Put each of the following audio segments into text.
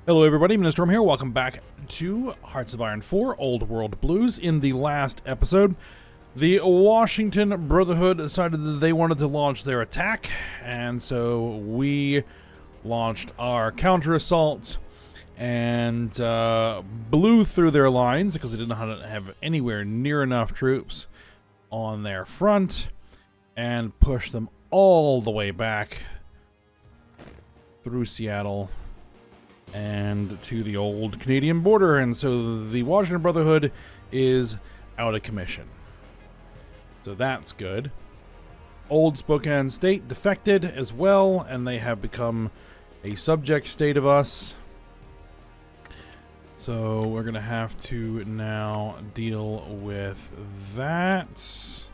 Hello everybody, Minestorm here. Welcome back to Hearts of Iron 4 Old World Blues. In the last episode, the Washington Brotherhood decided that they wanted to launch their attack, and so we launched our counter-assault and blew through their lines because they didn't have anywhere near enough troops on their front, and pushed them all the way back through Seattle and to the old Canadian border, and so the Washington Brotherhood is out of commission. So that's good. Old Spokane State defected as well, and they have become a subject state of us. So we're going to have to now deal with that.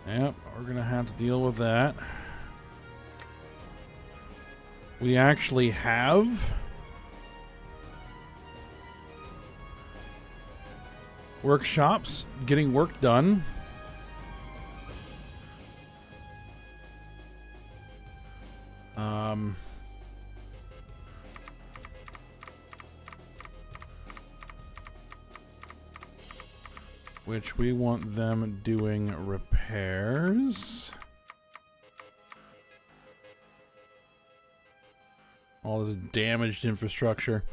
Yep, we're going to have to deal with that. We actually have workshops getting work done. Which we want them doing repairs. All this damaged infrastructure.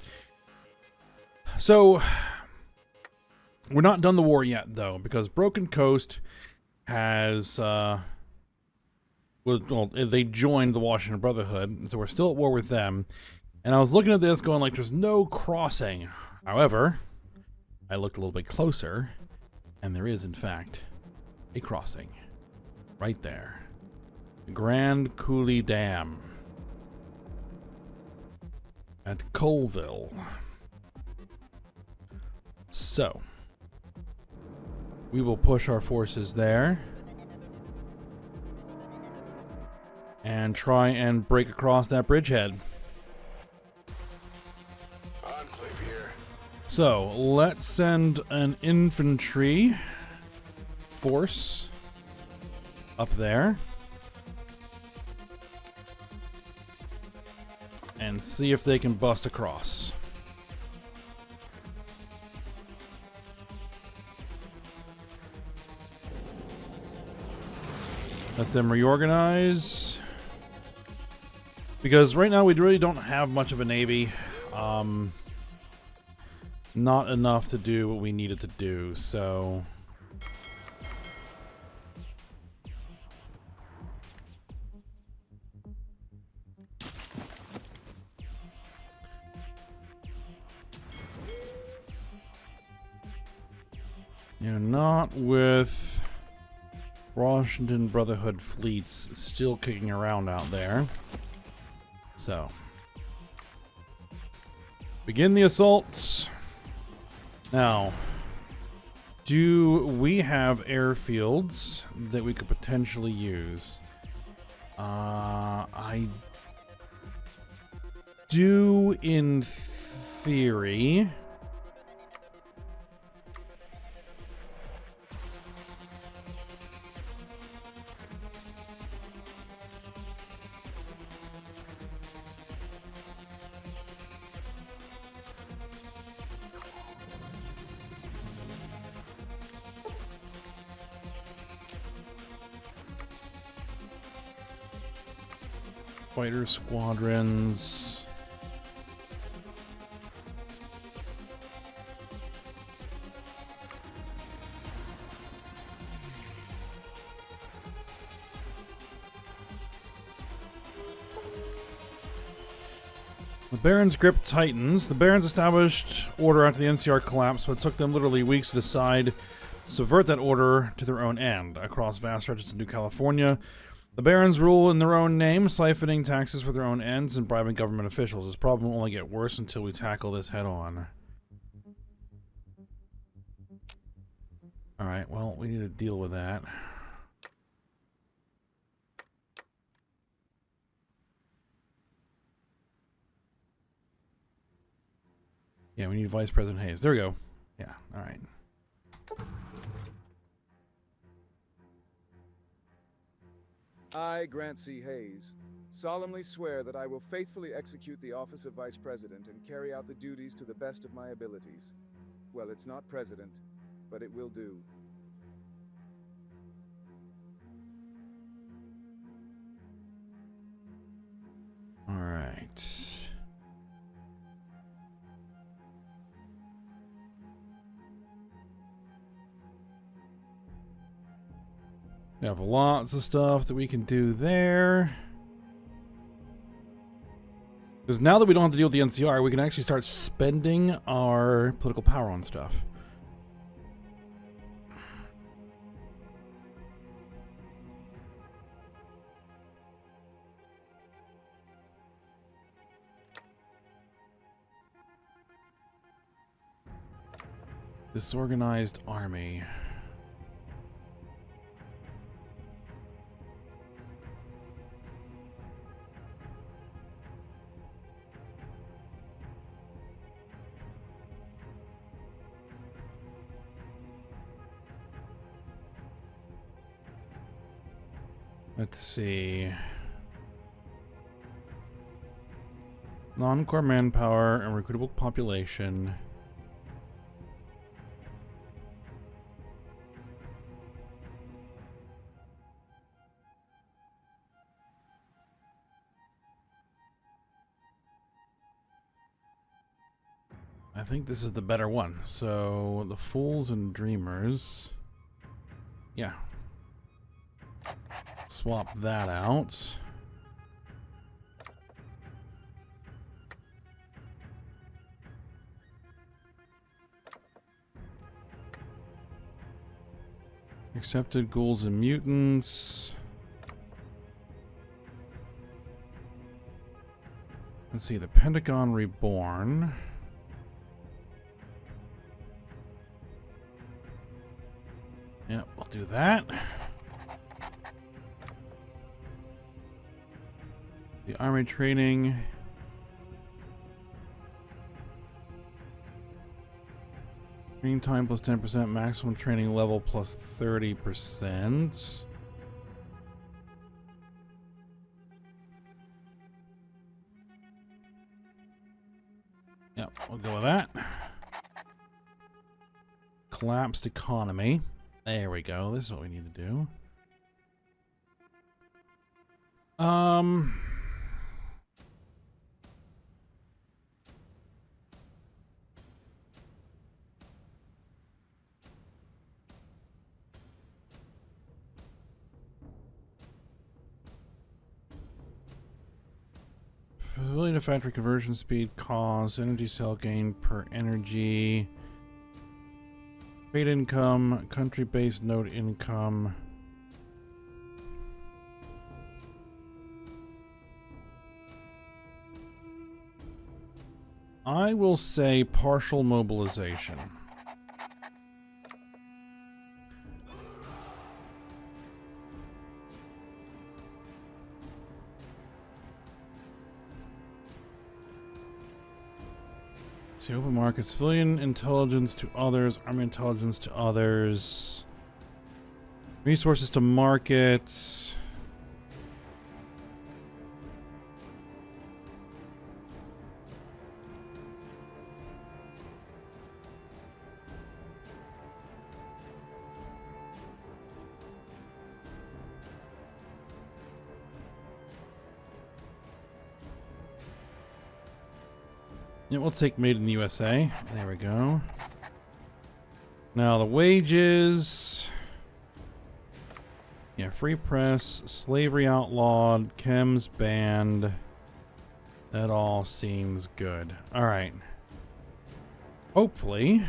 So, we're not done the war yet, though, because Broken Coast has, well, they joined the Washington Brotherhood, and so we're still at war with them. And I was looking at this going like, there's no crossing. However, I looked a little bit closer, and there is, in fact, a crossing. Right there. The Grand Coulee Dam. At Colville. So, we will push our forces there. And try and break across that bridgehead. Enclave here. So, let's send an infantry force up there. And see if they can bust across. Let them reorganize. Because right now we really don't have much of a navy. Not enough to do what we needed to do, so... Yeah, not with Washington Brotherhood fleets still kicking around out there. So, begin the assaults. Now, do we have airfields that we could potentially use? I do in theory. Fighter squadrons. The Barons gripped Titans. The Barons established order after the NCR collapse, but it took them literally weeks to decide to subvert that order to their own end. Across vast stretches of New California, the Barons rule in their own name, siphoning taxes for their own ends and bribing government officials. This problem will only get worse until we tackle this head on. Alright, well, we need to deal with that. Yeah, we need Vice President Hayes. There we go. Yeah, alright. I, Grant C. Hayes, solemnly swear that I will faithfully execute the office of Vice President and carry out the duties to the best of my abilities. Well, it's not President, but it will do. All right. We have lots of stuff that we can do there. Because now that we don't have to deal with the NCR, we can actually start spending our political power on stuff. Disorganized army. Let's see. Non-core manpower and recruitable population. I think this is the better one. So, the Fools and Dreamers. Yeah. Swap that out. Accepted ghouls and mutants. Let's see, the Pentagon Reborn. Yeah, we'll do that. The army training. Training time plus 10%, maximum training level plus 30%. Yep, we'll go with that. Collapsed economy. There we go. This is what we need to do. Civilian to factory conversion speed, cost, energy cell gain per energy, trade income, country-based node income. I will say partial mobilization. See, open market, civilian intelligence to others, army intelligence to others, resources to market. Yeah, we'll take Made in the USA. There we go. Now the wages. Yeah, free press, slavery outlawed, chems banned. That all seems good. Alright. Hopefully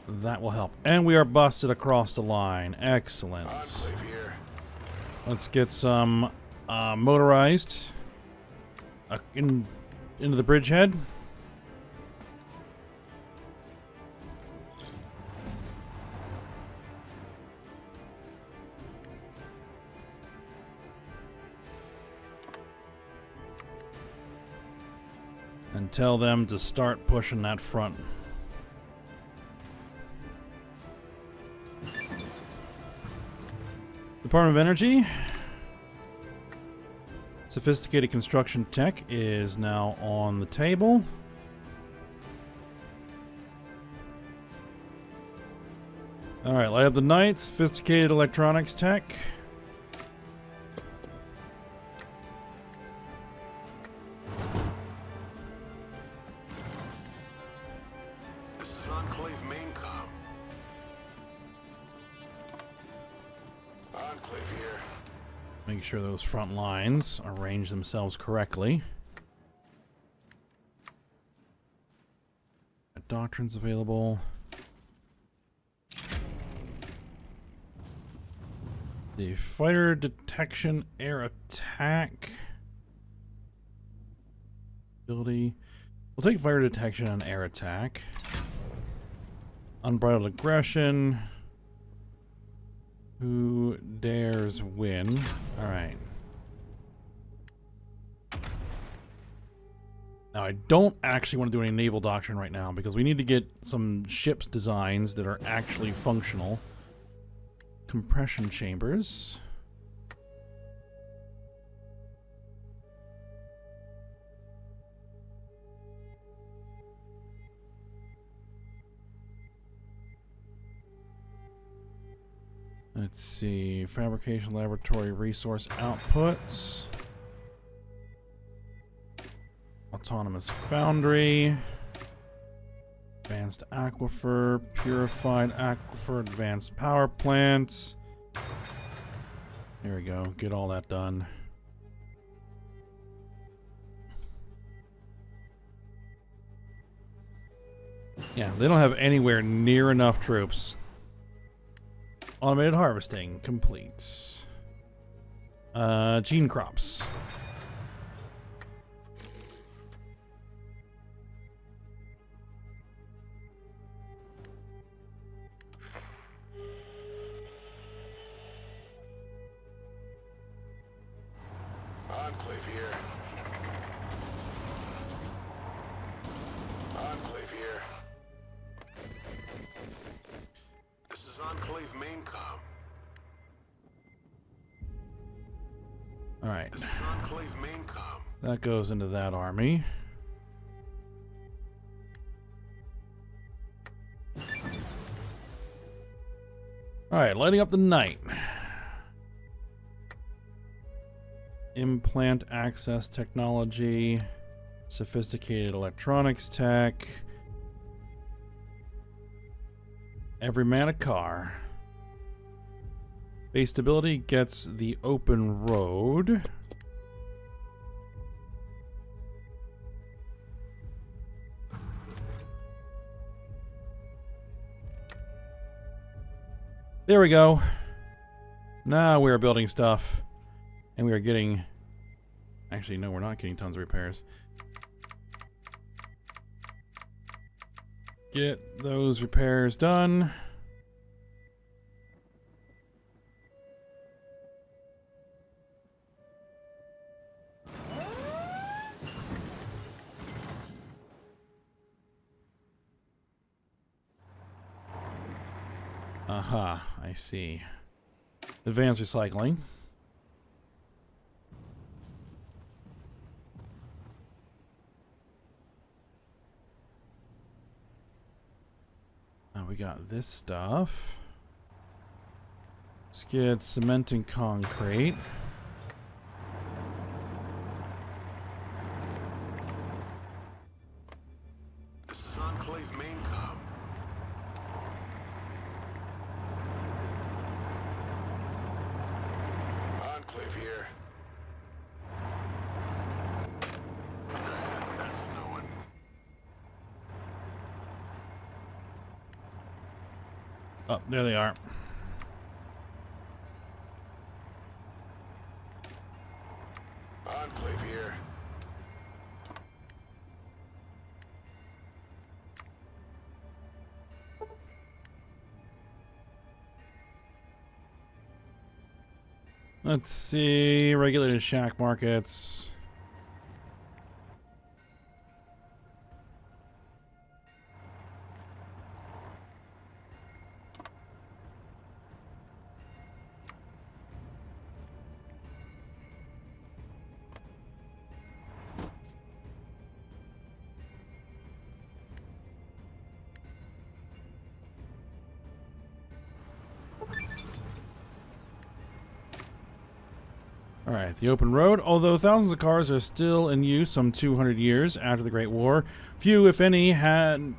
that will help. And we are busted across the line. Excellent. Enclave here. Let's get some motorized into the bridgehead. And tell them to start pushing that front. Department of Energy. Sophisticated construction tech is now on the table. Alright, light up the night. Sophisticated electronics tech. This is Enclave Maincom. Enclave here. Make sure those front lines arrange themselves correctly. Doctrines available. The fighter detection air attack ability. We'll take fire detection and air attack. Unbridled aggression. Who dares win? Alright. Now, I don't actually want to do any naval doctrine right now because we need to get some ships designs that are actually functional. Compression chambers. Let's see. Fabrication laboratory resource outputs. Autonomous foundry. Advanced aquifer, purified aquifer, advanced power plants. There we go. Get all that done. Yeah, they don't have anywhere near enough troops. Automated harvesting complete. Gene crops. Enclave here. Enclave here. This is Enclave Maincom. Alright. This is Enclave Maincom. That goes into that army. Alright, lighting up the night. Implant access technology. Sophisticated electronics tech. Every man a car. Base stability gets the open road. There we go. Now we are building stuff. And we are getting... Actually, no, we're not getting tons of repairs. Get those repairs done. Aha, I see. Advanced recycling. Now we got this stuff. Let's get cement and concrete. This is Enclave Maincom. Enclave here. That's no one. Oh, there they are. Enclave here. Let's see. Regulated shack markets. Alright, the open road. Although thousands of cars are still in use some 200 years after the Great War, few, if any, have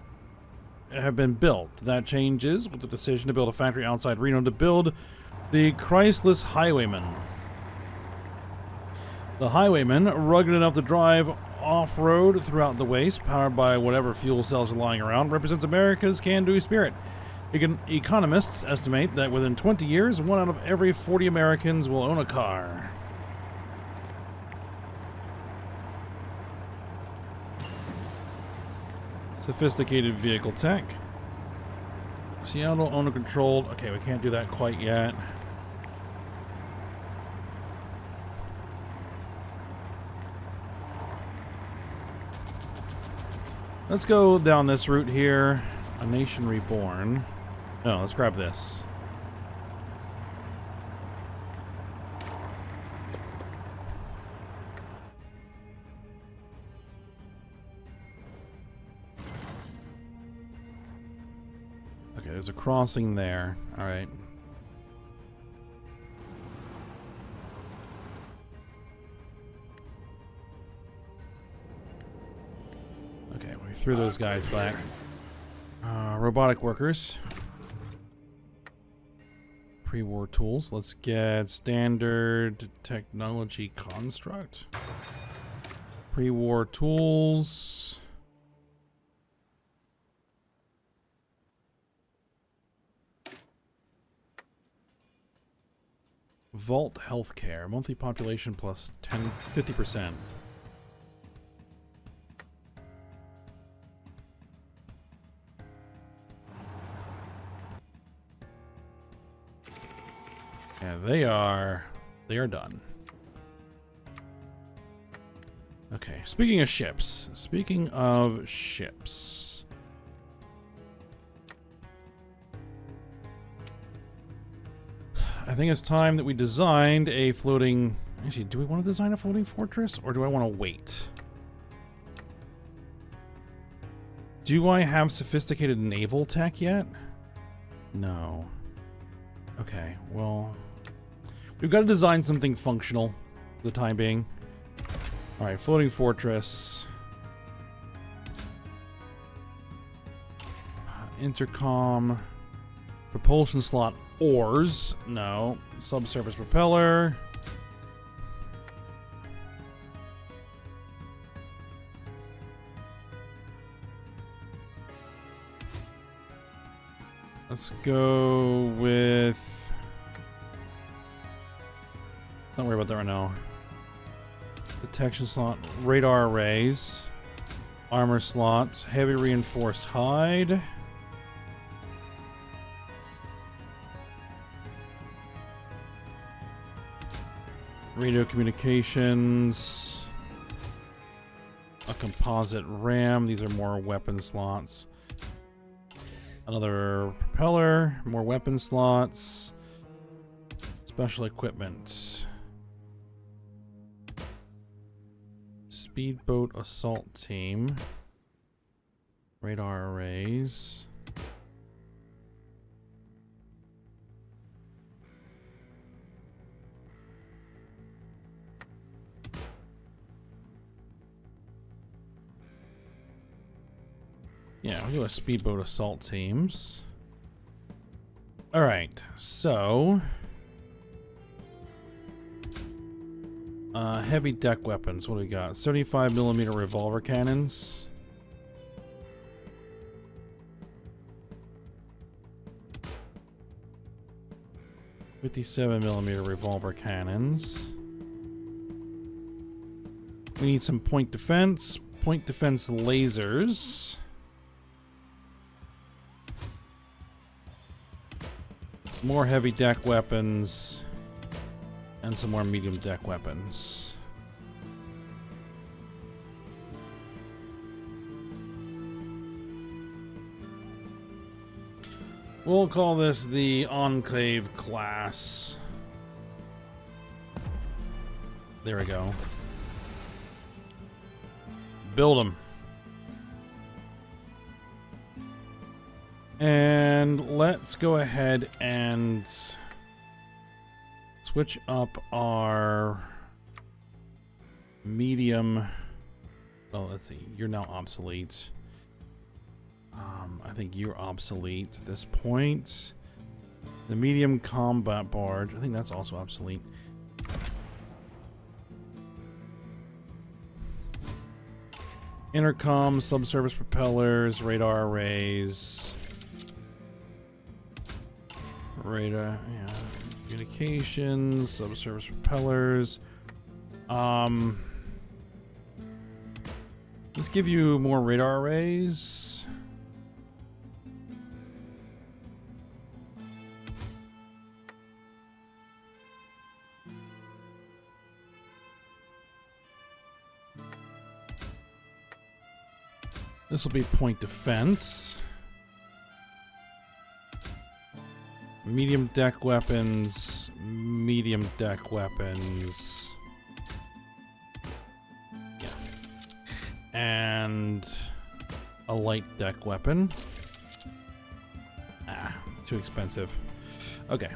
been built. That changes with the decision to build a factory outside Reno to build the Chrysless Highwayman. The Highwayman, rugged enough to drive off-road throughout the waste, powered by whatever fuel cells are lying around, represents America's can-do spirit. Economists estimate that within 20 years, 1 out of every 40 Americans will own a car. Sophisticated vehicle tech. Seattle owner-controlled. Okay, we can't do that quite yet. Let's go down this route here. A Nation Reborn. No, let's grab this. Okay, there's a crossing there. All right. Okay, we threw those guys back. Robotic workers. Pre-war tools. Let's get standard technology construct. Pre-war tools. Vault healthcare. Monthly population plus 50%. Yeah, they are done. Okay, speaking of ships. I think it's time that we designed a floating... Actually, do we want to design a floating fortress, or do I want to wait? Do I have sophisticated naval tech yet? No. Okay, well... We've got to design something functional for the time being. Alright, floating fortress. Intercom. Propulsion slot oars. No. Subsurface propeller. Let's go with... Don't worry about that right now. Detection slot, radar arrays, armor slots, heavy reinforced hide. Radio communications. A composite ram. These are more weapon slots. Another propeller, more weapon slots. Special equipment. Speedboat assault team. Radar arrays. Yeah, we'll do a speedboat assault teams. Alright, so... heavy deck weapons. What do we got? 75mm revolver cannons. .57mm revolver cannons. We need some point defense. Point defense lasers. More heavy deck weapons. And some more medium deck weapons. We'll call this the Enclave Class. There we go. Build them. And let's go ahead and switch up our medium. Oh, let's see. You're now obsolete. I think you're obsolete at this point. The medium combat barge. I think that's also obsolete. Intercom, subsurface propellers, radar arrays. Radar, yeah. Communications, subsurface propellers. Let's give you more radar arrays. This will be point defense. Medium deck weapons. Medium deck weapons. Yeah. And a light deck weapon. Ah, too expensive. Okay.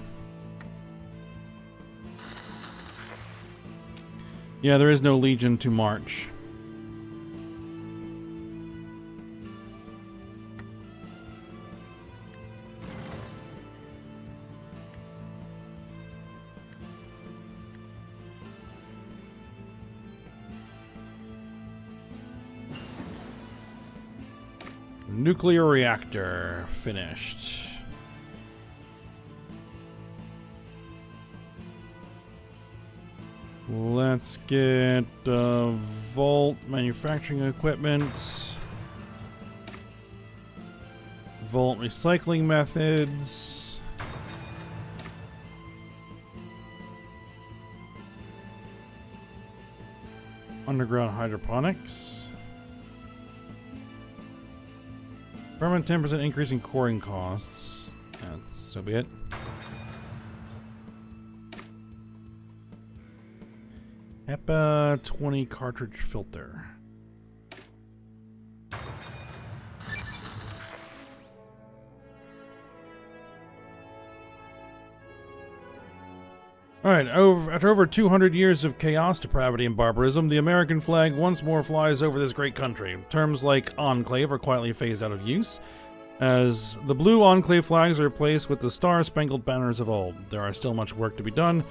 Yeah, there is no Legion to march. Nuclear reactor finished. Let's get Vault manufacturing equipment. Vault recycling methods. Underground hydroponics. Permanent 10% increase in coring costs. Yeah, so be it. HEPA 20 cartridge filter. Alright, after over 200 years of chaos, depravity, and barbarism, the American flag once more flies over this great country. Terms like Enclave are quietly phased out of use, as the blue Enclave flags are replaced with the star-spangled banners of old. There are still much work to be done,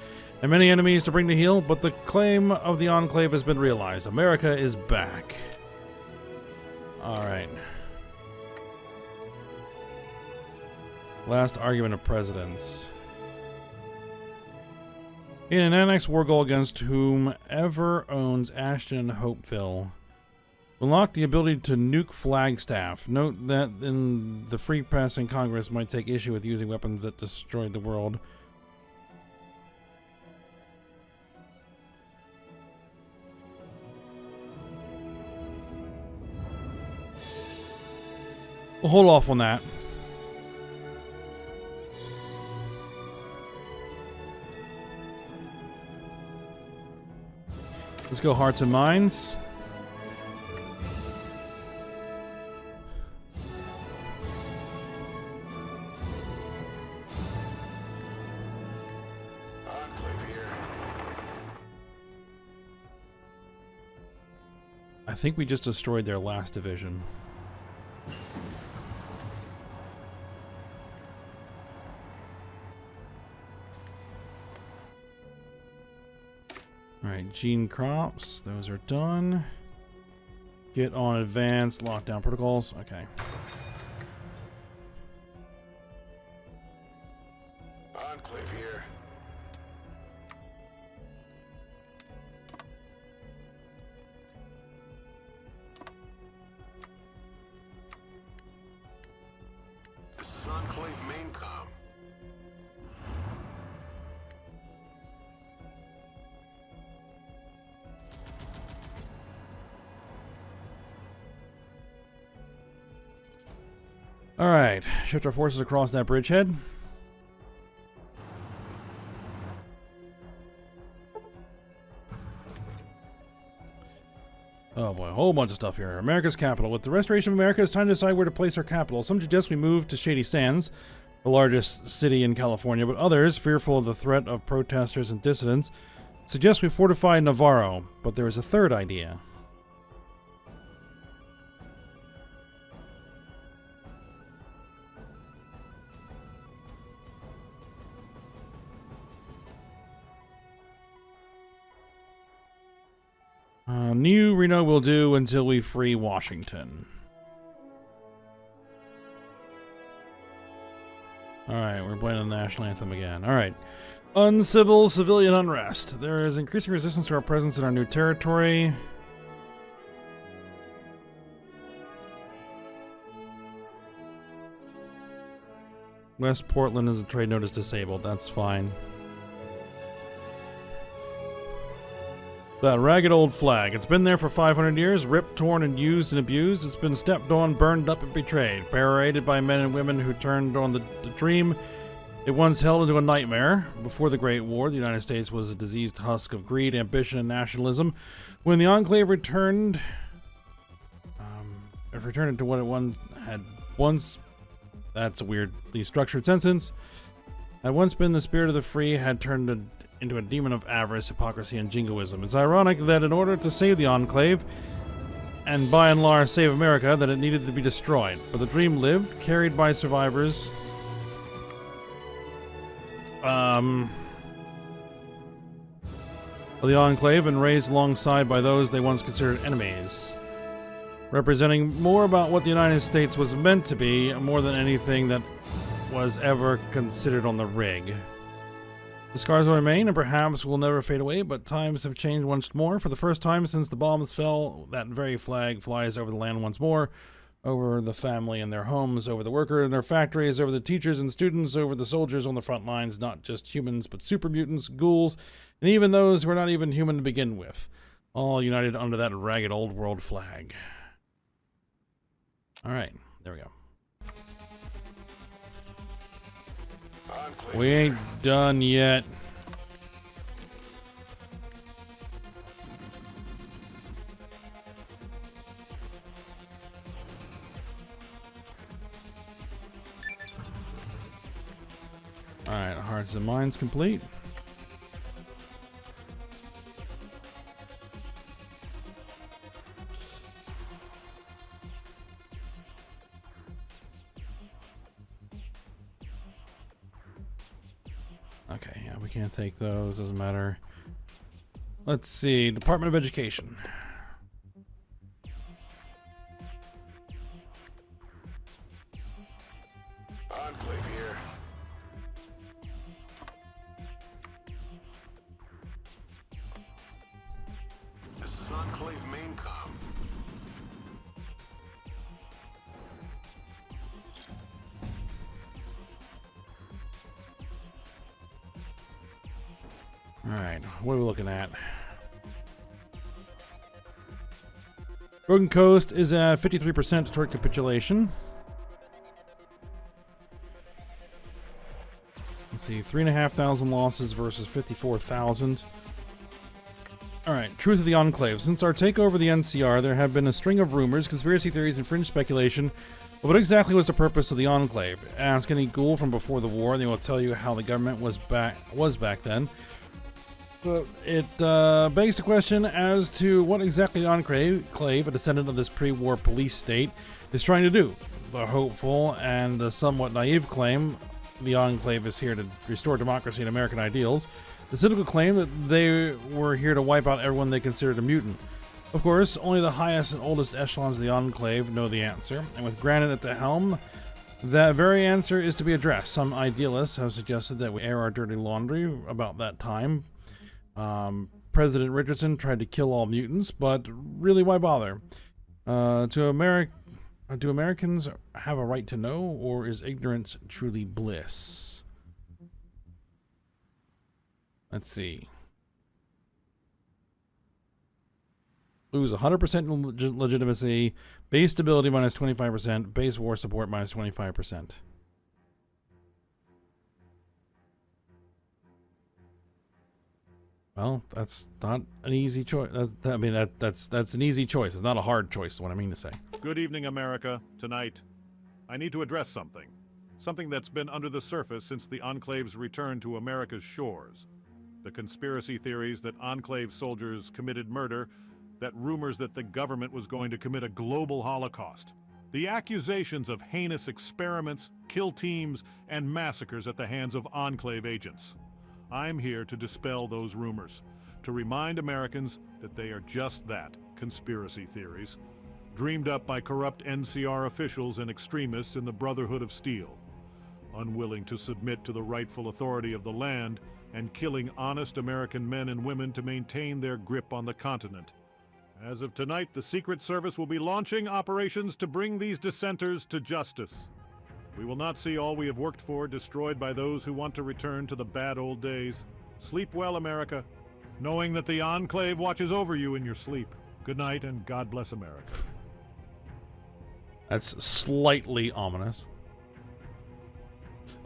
and many enemies to bring to heel, but the claim of the Enclave has been realized. America is back. Alright. Last argument of presidents. In an annexed war goal against whomever owns Ashton and Hopeville, unlock the ability to nuke Flagstaff. Note that in the Free Press and Congress might take issue with using weapons that destroyed the world. We'll hold off on that. Let's go Hearts and Minds. Enclave here. I think we just destroyed their last division. Alright, gene crops, those are done. Get on advanced lockdown protocols. Okay. Enclave here. This is Enclave main com. Alright, shift our forces across that bridgehead. Oh boy, a whole bunch of stuff here. America's capital. With the restoration of America, it's time to decide where to place our capital. Some suggest we move to Shady Sands, the largest city in California, but others, fearful of the threat of protesters and dissidents, Suggest we fortify Navarro, but there is a third idea. New Reno will do until we free Washington. Alright, we're playing the national anthem again. Alright. Uncivil civilian unrest. There is increasing resistance to our presence in our new territory. West Portland is a trade notice disabled. That's fine. That ragged old flag. It's been there for 500 years, ripped, torn, and used and abused. It's been stepped on, burned up, and betrayed. Paraded by men and women who turned on the dream it once held into a nightmare. Before the Great War, the United States was a diseased husk of greed, ambition, and nationalism. When the Enclave returned... it returned to what it had once... That's a weirdly structured sentence. Had once been the spirit of the free, had turned into a demon of avarice, hypocrisy, and jingoism. It's ironic that in order to save the Enclave, and by and large save America, that it needed to be destroyed. But the dream lived, carried by survivors. Of the Enclave, and raised alongside by those they once considered enemies. Representing more about what the United States was meant to be, more than anything that was ever considered on the rig. The scars will remain and perhaps will never fade away, but times have changed once more. For the first time since the bombs fell, that very flag flies over the land once more, over the family and their homes, over the worker in their factories, over the teachers and students, over the soldiers on the front lines, not just humans, but super mutants, ghouls, and even those who are not even human to begin with, all united under that ragged old world flag. Alright, there we go. We ain't done yet. Alright, hearts and minds complete. Okay, yeah, we can't take those, doesn't matter. Let's see, Department of Education. Enclave here. This is Enclave Maincom. Alright, what are we looking at? Broken Coast is at 53% toward capitulation. Let's see, 3,500 losses versus 54,000. Alright, truth of the Enclave. Since our takeover of the NCR, there have been a string of rumors, conspiracy theories, and fringe speculation. But what exactly was the purpose of the Enclave? Ask any ghoul from before the war, and they will tell you how the government was back then. It begs the question as to what exactly the Enclave, a descendant of this pre-war police state, is trying to do. The hopeful and somewhat naive claim the Enclave is here to restore democracy and American ideals. The cynical claim that they were here to wipe out everyone they considered a mutant. Of course, only the highest and oldest echelons of the Enclave know the answer, and with Granite at the helm, that very answer is to be addressed. Some idealists have suggested that we air our dirty laundry about that time. President Richardson tried to kill all mutants, but really, why bother? Do Americans have a right to know, or is ignorance truly bliss? Let's see. Lose 100% legitimacy, base stability minus 25%, base war support minus 25%. Well, that's not an easy choice. That's an easy choice. It's not a hard choice, is what I mean to say. Good evening, America. Tonight, I need to address something. Something that's been under the surface since the Enclave's return to America's shores. The conspiracy theories that Enclave soldiers committed murder, that rumors that the government was going to commit a global Holocaust. The accusations of heinous experiments, kill teams, and massacres at the hands of Enclave agents. I'm here to dispel those rumors, to remind Americans that they are just that, conspiracy theories, dreamed up by corrupt NCR officials and extremists in the Brotherhood of Steel, unwilling to submit to the rightful authority of the land and killing honest American men and women to maintain their grip on the continent. As of tonight, the Secret Service will be launching operations to bring these dissenters to justice. We will not see all we have worked for destroyed by those who want to return to the bad old days. Sleep well, America, knowing that the Enclave watches over you in your sleep. Good night, and God bless America. That's slightly ominous.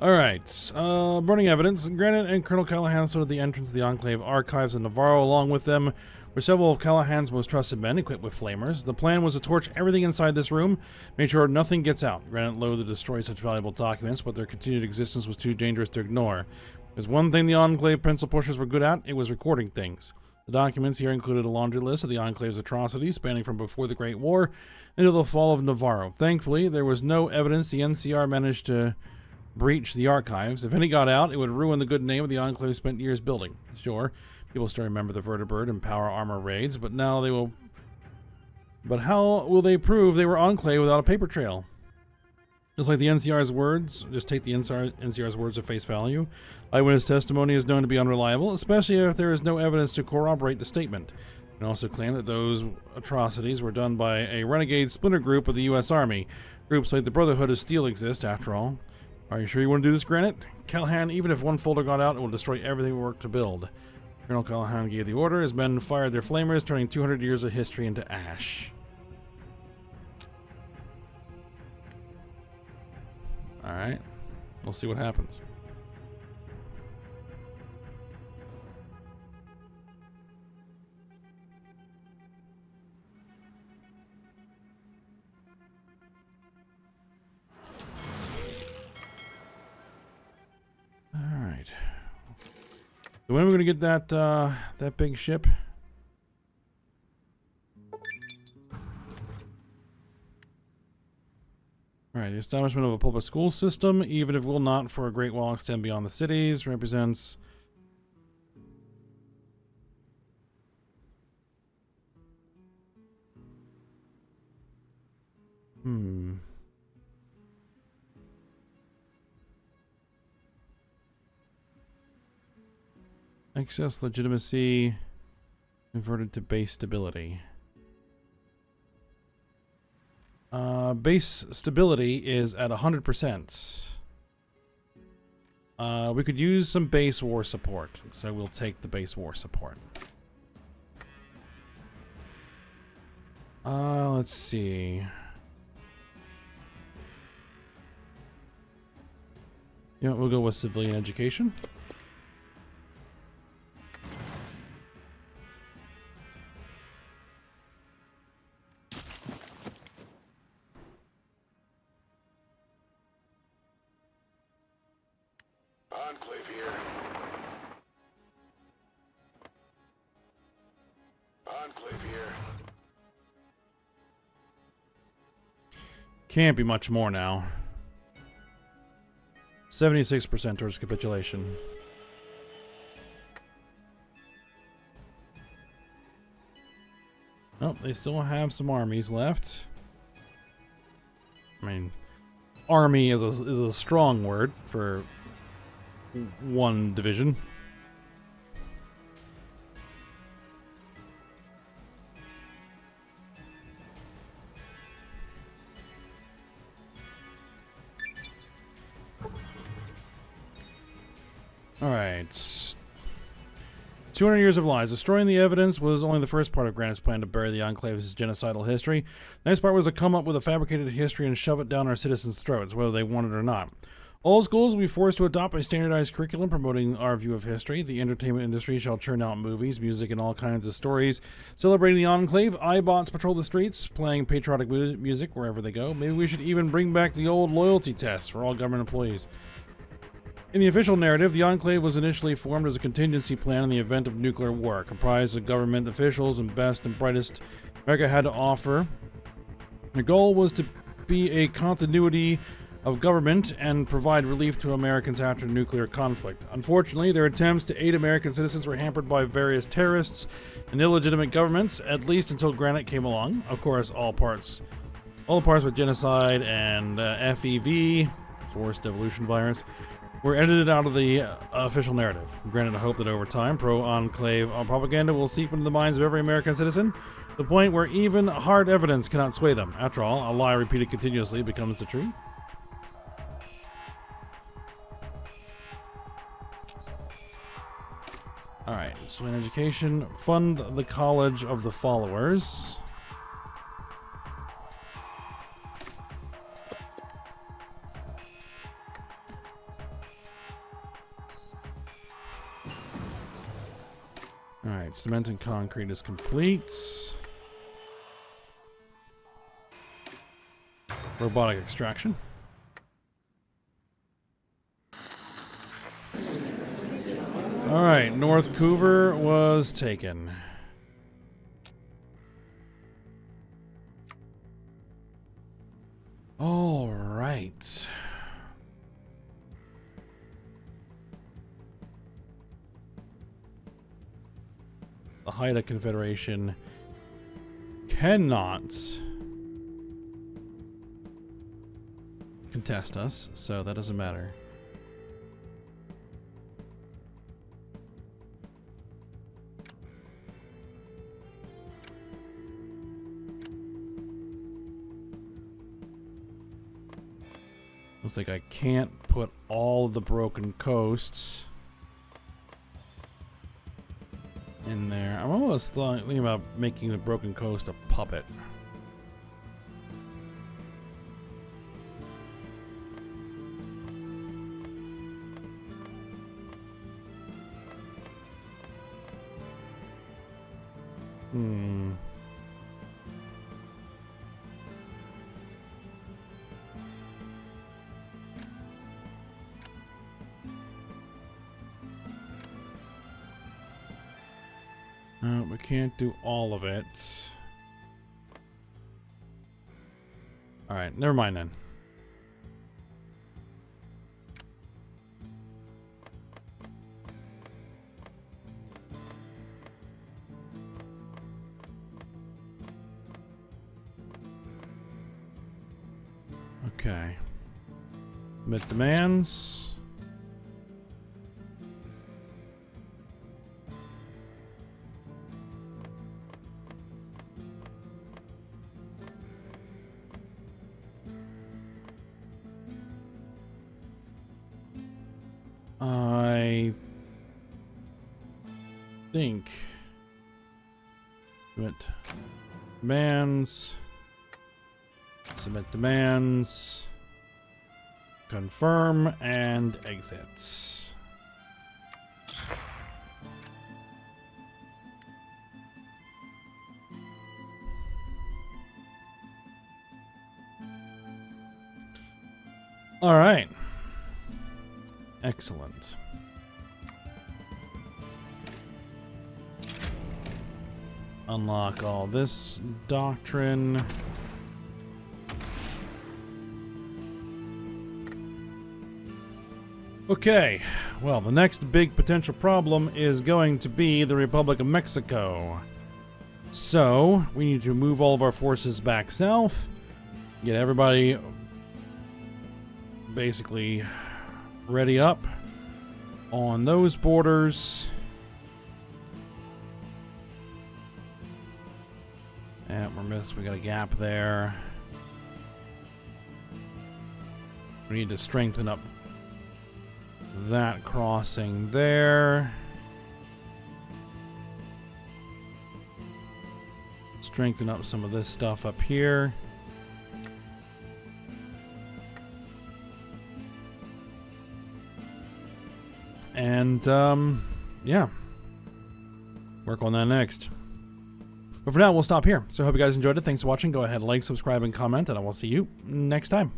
Alright, burning evidence. Granite and Colonel Callahan stood at the entrance of the Enclave archives in Navarro. Along with them were several of Callahan's most trusted men equipped with flamers. The plan was to torch everything inside this room, make sure nothing gets out. Granite loathed to destroy such valuable documents, but their continued existence was too dangerous to ignore. There's one thing the Enclave pencil pushers were good at, it was recording things. The documents here included a laundry list of the Enclave's atrocities, spanning from before the Great War into the fall of Navarro. Thankfully, there was no evidence the NCR managed to breach the archives. If any got out, it would ruin the good name of the Enclave spent years building. Sure, people still remember the Vertibird and Power Armor raids, but now they will... But how will they prove they were Enclave without a paper trail? Just like the NCR's words, just take the NCR's words at face value. Eyewitness testimony is known to be unreliable, especially if there is no evidence to corroborate the statement. You can also claim that those atrocities were done by a renegade splinter group of the U.S. Army. Groups like the Brotherhood of Steel exist, after all. Are you sure you want to do this, Granite? Callahan, even if one folder got out, it will destroy everything we worked to build. Colonel Callahan gave the order. His men fired their flamers, turning 200 years of history into ash. Alright. We'll see what happens. Alright. So when are we going to get that big ship? Alright, the establishment of a public school system, even if it will not for a great while extend beyond the cities, represents... Excess legitimacy converted to base stability. Base stability is at 100%. We could use some base war support, so we'll take the base war support. Let's see. Yeah, we'll go with civilian education. Enclave here. Enclave here. Can't be much more now. 76% towards capitulation. Oh, they still have some armies left. I mean, army is a strong word for one division. Alright. 200 years of lies. Destroying the evidence was only the first part of Granite's plan to bury the Enclave's genocidal history. The next part was to come up with a fabricated history and shove it down our citizens' throats, whether they want it or not. All schools will be forced to adopt a standardized curriculum promoting our view of history. The entertainment industry shall churn out movies, music, and all kinds of stories celebrating the Enclave. iBots patrol the streets, playing patriotic music wherever they go. Maybe we should even bring back the old loyalty test for all government employees. In the official narrative, the Enclave was initially formed as a contingency plan in the event of nuclear war, comprised of government officials and best and brightest America had to offer. The goal was to be a continuity of government and provide relief to Americans after nuclear conflict. Unfortunately, their attempts to aid American citizens were hampered by various terrorists and illegitimate governments, at least until Granite came along. Of course, all the parts with genocide and FEV, forced evolution virus, were edited out of the official narrative. Granted, I hope that over time, pro-Enclave propaganda will seep into the minds of every American citizen, to the point where even hard evidence cannot sway them. After all, a lie repeated continuously becomes the truth. Alright, so in education, fund the College of the Followers. Alright, cement and concrete is complete. Robotic extraction. Alright, North Coover was taken. Alright. The Haida Confederation cannot contest us, so that doesn't matter. Looks like I can't put all of the broken coasts in there. I'm almost thinking about making the broken coast a puppet. No, we can't do all of it. Alright, never mind then. Okay. Submit demands. I think submit demands, confirm, and exits. All right. Excellent. Unlock all this doctrine. Okay, well, the next big potential problem is going to be the Republic of Mexico. So, we need to move all of our forces back south, get everybody basically ready up on those borders. And we got a gap there. We need to strengthen up that crossing there. Strengthen up some of this stuff up here. And, yeah. Work on that next. But for now, we'll stop here. So I hope you guys enjoyed it. Thanks for watching. Go ahead, like, subscribe, and comment, and I will see you next time.